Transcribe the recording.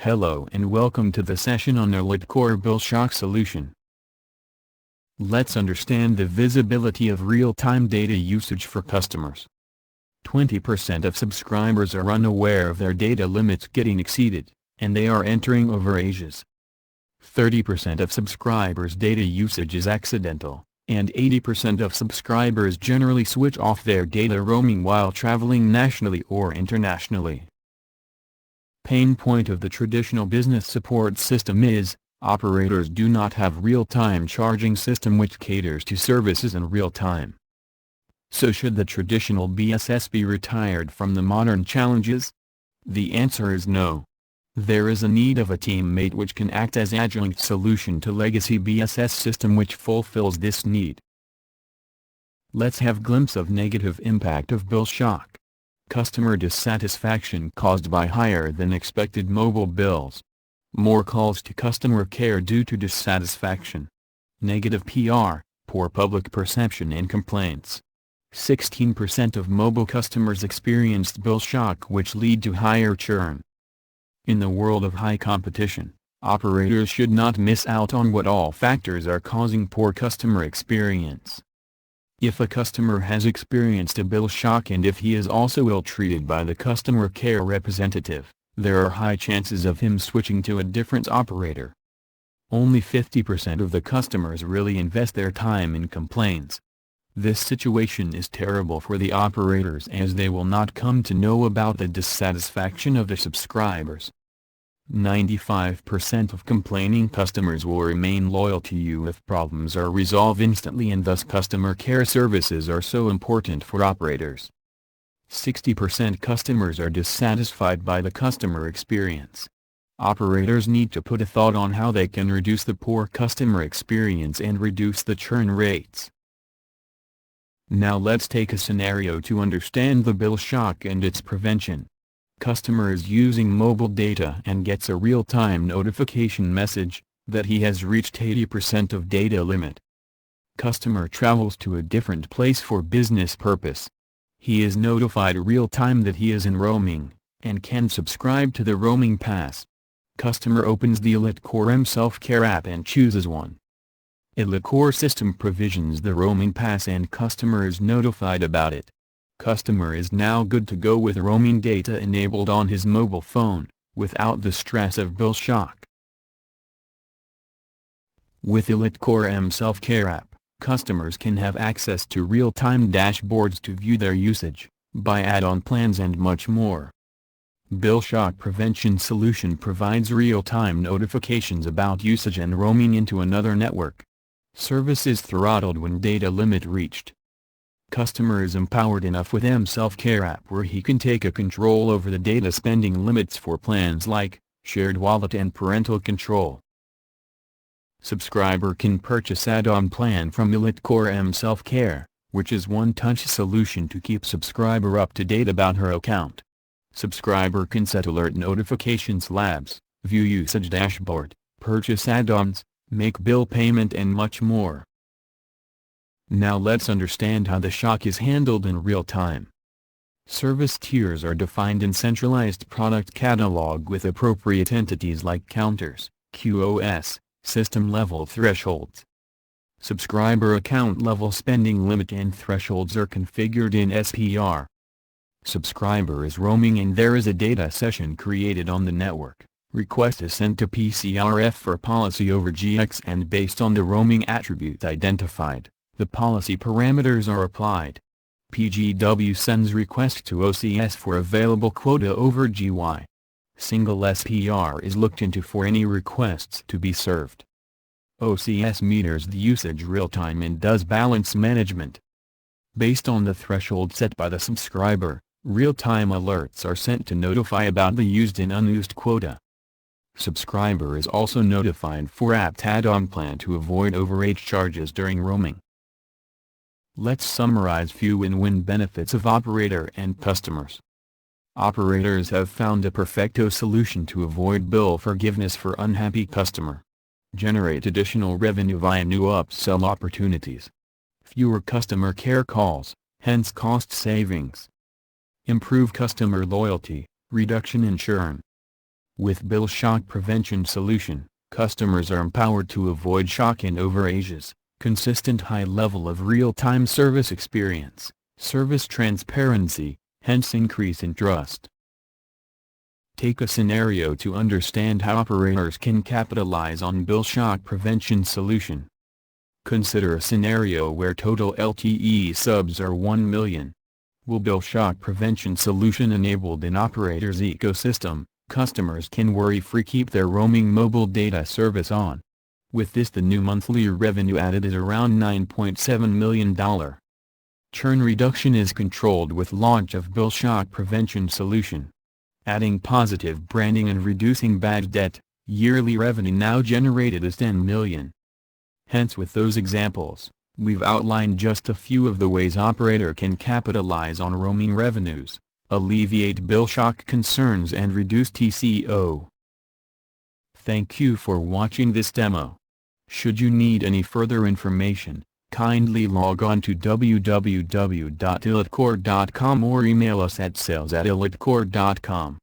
Hello and welcome to the session on EliteCore Bill Shock Solution. Let's understand the visibility of real-time data usage for customers. 20% of subscribers are unaware of their data limits getting exceeded, and they are entering overages. 30% of subscribers' data usage is accidental, and 80% of subscribers generally switch off their data roaming while traveling nationally or internationally. Pain point of the traditional business support system is, operators do not have real-time charging system which caters to services in real time. So should the traditional BSS be retired from the modern challenges? The answer is no. There is a need of a teammate which can act as adjunct solution to legacy BSS system which fulfills this need. Let's have glimpse of negative impact of bill shock. Customer dissatisfaction caused by higher than expected mobile bills. More calls to customer care due to dissatisfaction. Negative PR, poor public perception and complaints. 16% of mobile customers experienced bill shock which lead to higher churn. In the world of high competition, operators should not miss out on what all factors are causing poor customer experience. If a customer has experienced a bill shock and if he is also ill-treated by the customer care representative, there are high chances of him switching to a different operator. Only 50% of the customers really invest their time in complaints. This situation is terrible for the operators as they will not come to know about the dissatisfaction of the subscribers. 95% of complaining customers will remain loyal to you if problems are resolved instantly, and thus customer care services are so important for operators. 60% customers are dissatisfied by the customer experience. Operators need to put a thought on how they can reduce the poor customer experience and reduce the churn rates. Now let's take a scenario to understand the bill shock and its prevention. Customer is using mobile data and gets a real-time notification message that he has reached 80% of data limit. Customer travels to a different place for business purpose. He is notified real-time that he is in roaming, and can subscribe to the roaming pass. Customer opens the EliteCore M Self-Care app and chooses one. EliteCore system provisions the roaming pass and customer is notified about it. Customer is now good to go with roaming data enabled on his mobile phone, without the stress of bill shock. With EliteCore M Self-Care app, customers can have access to real-time dashboards to view their usage, buy add-on plans and much more. Bill shock prevention solution provides real-time notifications about usage and roaming into another network. Service is throttled when data limit reached. Customer is empowered enough with M Self-Care app where he can take a control over the data spending limits for plans like shared wallet and parental control. Subscriber can purchase add-on plan from EliteCore M Self-Care, which is one-touch solution to keep subscriber up to date about her account. Subscriber can set alert notifications labs, view usage dashboard, purchase add-ons, make bill payment and much more. Now let's understand how the shock is handled in real time. Service tiers are defined in centralized product catalog with appropriate entities like counters, QoS, system-level thresholds. Subscriber account-level spending limit and thresholds are configured in SPR. Subscriber is roaming and there is a data session created on the network. Request is sent to PCRF for policy over GX and based on the roaming attribute identified, the policy parameters are applied. PGW sends request to OCS for available quota over GY. Single SPR is looked into for any requests to be served. OCS meters the usage real-time and does balance management. Based on the threshold set by the subscriber, real-time alerts are sent to notify about the used and unused quota. Subscriber is also notified for apt add-on plan to avoid overage charges during roaming. Let's summarize few win-win benefits of operator and customers. Operators have found a perfecto solution to avoid bill forgiveness for unhappy customer. Generate additional revenue via new upsell opportunities. Fewer customer care calls, hence cost savings. Improve customer loyalty, reduction in churn. With Bill Shock Prevention Solution, customers are empowered to avoid shock and overages, consistent high level of real-time service experience, service transparency, hence increase in trust. Take a scenario to understand how operators can capitalize on Bill Shock Prevention Solution. Consider a scenario where total LTE subs are 1 million. Will Bill Shock Prevention Solution enabled an operator's ecosystem, customers can worry-free keep their roaming mobile data service on. With this, the new monthly revenue added is around $9.7 million. Churn reduction is controlled with launch of Bill Shock Prevention Solution. Adding positive branding and reducing bad debt, yearly revenue now generated is 10 million. Hence, with those examples, we've outlined just a few of the ways operator can capitalize on roaming revenues, alleviate bill shock concerns and reduce TCO. Thank you for watching this demo. Should you need any further information, kindly log on to www.elitecore.com or email us at sales@elitecore.com.